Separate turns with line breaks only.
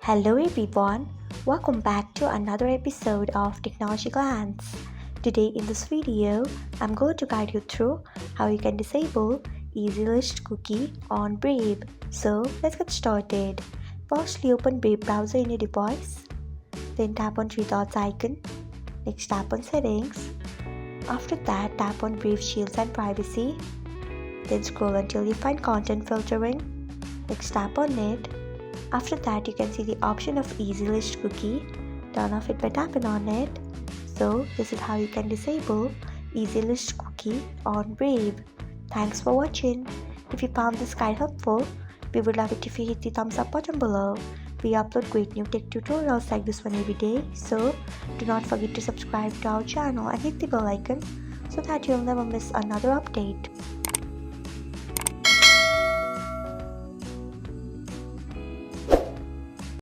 Hello everyone, welcome back to another episode of Technologyglance. Today in this video, I'm going to guide you through how you can disable EasyList cookie on Brave. So let's get started. Firstly, open Brave browser in your device. Then tap on three dots icon. Next tap on settings. After that, tap on Brave Shields and Privacy. Then scroll until you find content filtering. Next tap on it. After that, you can see the option of EasyList cookie. Turn off it by tapping on it. So this is how you can disable EasyList cookie on Brave. Thanks for watching. If you found this guide helpful, we would love it if you hit the thumbs up button below. We upload great new tech tutorials like this one every day, so do not forget to subscribe to our channel and hit the bell icon so that you'll never miss another update.